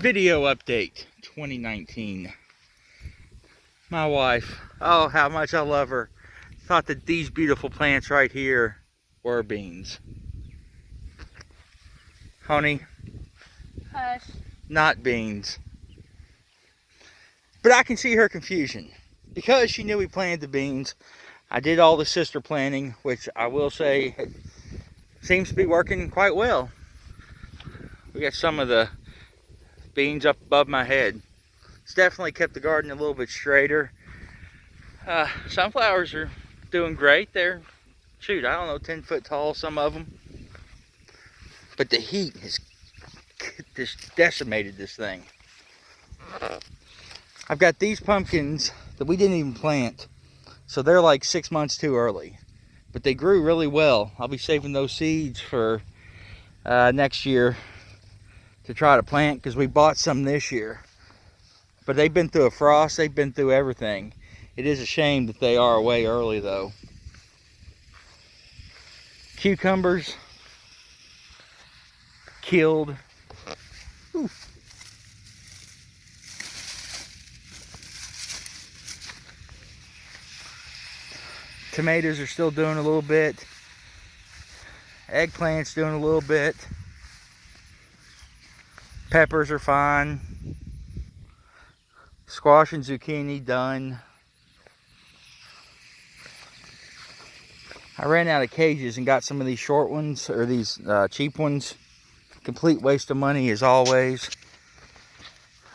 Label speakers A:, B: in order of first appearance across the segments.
A: Video update 2019. My wife, oh how much I love her, thought that these beautiful plants right here were beans. Honey,
B: Hush.
A: not beans. But I can see her confusion. Because she knew we planted the beans, I did all the sister planting, which I will say seems to be working quite well. We got some of the beans up above my head. It's definitely kept the garden a little bit straighter. Sunflowers are doing great. They're, shoot, I don't know, 10 foot tall, some of them. But the heat has just decimated this thing. I've got these pumpkins that we didn't even plant. So they're like 6 months too early. But they grew really well. I'll be saving those seeds for next year to try to plant, because we bought some this year. But they've been through a frost, they've been through everything. It is a shame that they are way early though. Cucumbers killed. Ooh. Tomatoes are still doing a little bit. Eggplant's doing a little bit. Peppers are fine. Squash and zucchini done. I ran out of cages and got some of these short ones, or these cheap ones. Complete waste of money as always.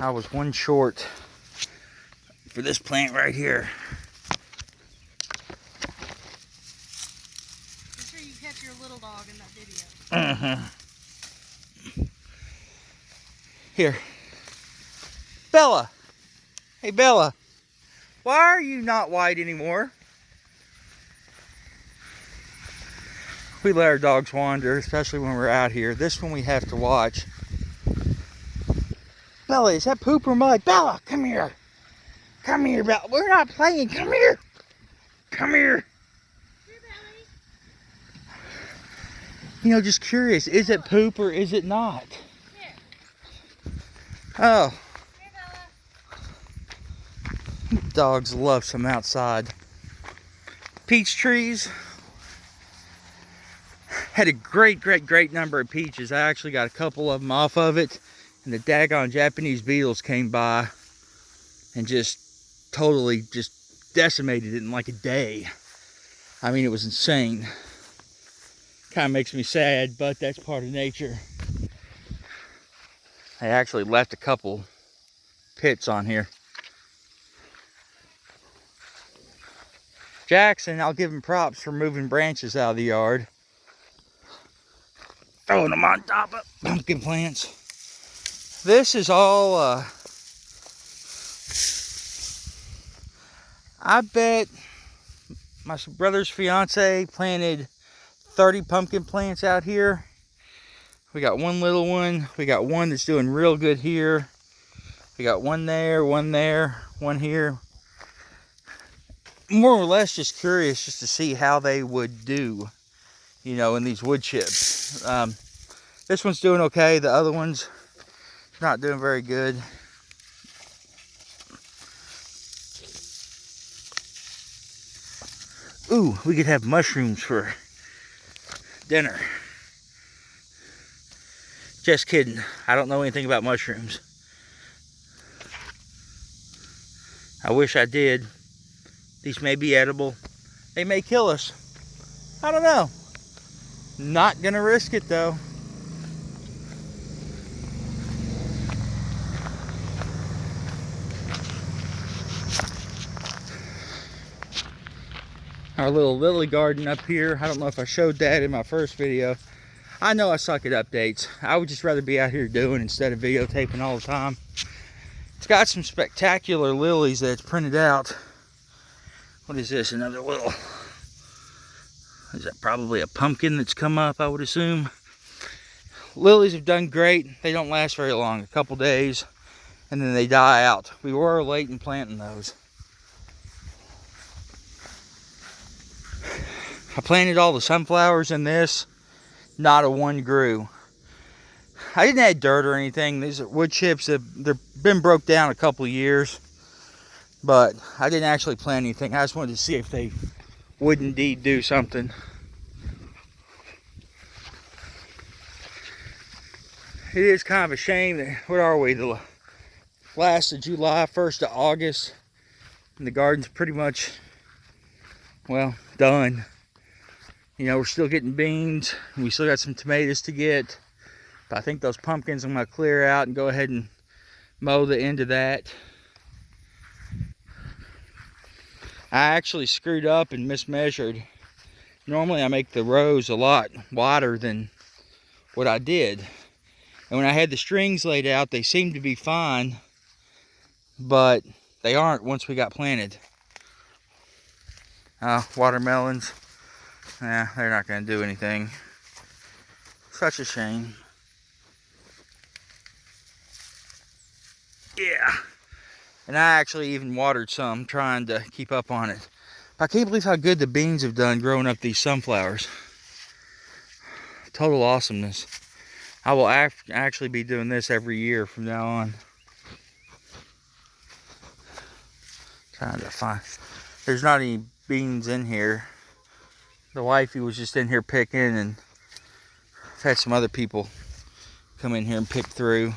A: I was one short for this plant right here.
B: Make sure you catch your little dog in that video.
A: Here. Bella. Hey Bella. Why are you not white anymore? We let our dogs wander, especially when we're out here. This one we have to watch. Bella, is that poop or mud? Bella, come here. Come here, Bella. We're not playing. Come here. Come here.
B: Here, Belly.
A: You know, just curious. Is it poop or is it not?
B: Here.
A: Oh.
B: Here, Bella.
A: Dogs love some outside. Peach trees. Had a great number of peaches. I actually got a couple of them off of it. And the daggone Japanese beetles came by and just totally just decimated it in like a day. I mean, it was insane. Kind of makes me sad, but that's part of nature. I actually left a couple pits on here. Jackson, I'll give him props for moving branches out of the yard. Throwing them on top of pumpkin plants. This is all, I bet my brother's fiance planted 30 pumpkin plants out here. We got one little one. We got one that's doing real good here. We got one there, one here. More or less just curious just to see how they would do, you know, in these wood chips. This one's doing okay. The other one's not doing very good. Ooh, we could have mushrooms for dinner. Just kidding. I don't know anything about mushrooms. I wish I did. These may be edible. They may kill us. I don't know. Not gonna risk it though. Our little lily garden up here. I don't know if I showed that in my first video. I know I suck at updates. I would just rather be out here doing instead of videotaping all the time. It's got some spectacular lilies that it's printed out. What is this? Another little... Is that probably a pumpkin that's come up, I would assume? Lilies have done great. They don't last very long, a couple days, and then they die out. We were late in planting those. I planted all the sunflowers in this. Not a one grew. I didn't add dirt or anything. These are wood chips. They've been broke down a couple of years, but I didn't actually plant anything. I just wanted to see if they would indeed do something. It is kind of a shame that, what are we, the last of July, 1st of August, and the garden's pretty much, well, done. You know, we're still getting beans, and we still got some tomatoes to get, but I think those pumpkins I'm going to clear out and go ahead and mow the end of that. I actually screwed up and mismeasured. Normally I make the rows a lot wider than what I did. And when I had the strings laid out, they seemed to be fine, but they aren't once we got planted. Watermelons, they're not going to do anything. Such a shame. Yeah. And I actually even watered some, trying to keep up on it. I can't believe how good the beans have done growing up these sunflowers. Total awesomeness. I will actually be doing this every year from now on. Trying to find, there's not any beans in here. The wifey was just in here picking, and I've had some other people come in here and pick through.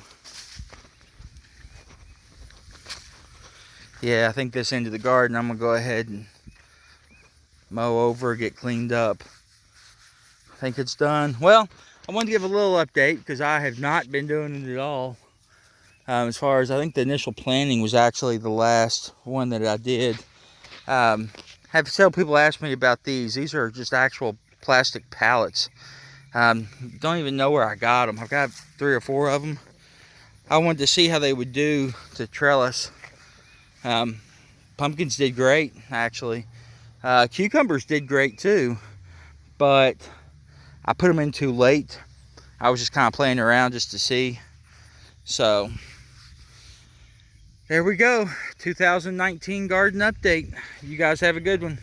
A: Yeah, I think this end of the garden I'm gonna go ahead and mow over, get cleaned up. I think it's done. Well, I wanted to give a little update because I have not been doing it at all. As far as, I think the initial planting was actually the last one that I did. Have several people ask me about these. These are just actual plastic pallets. Don't even know where I got them. I've got 3 or 4 of them. I wanted to see how they would do to trellis. Pumpkins did great, actually. Cucumbers did great too, but I put them in too late. I was just kind of playing around just to see. So there we go, 2019 garden update. You guys have a good one.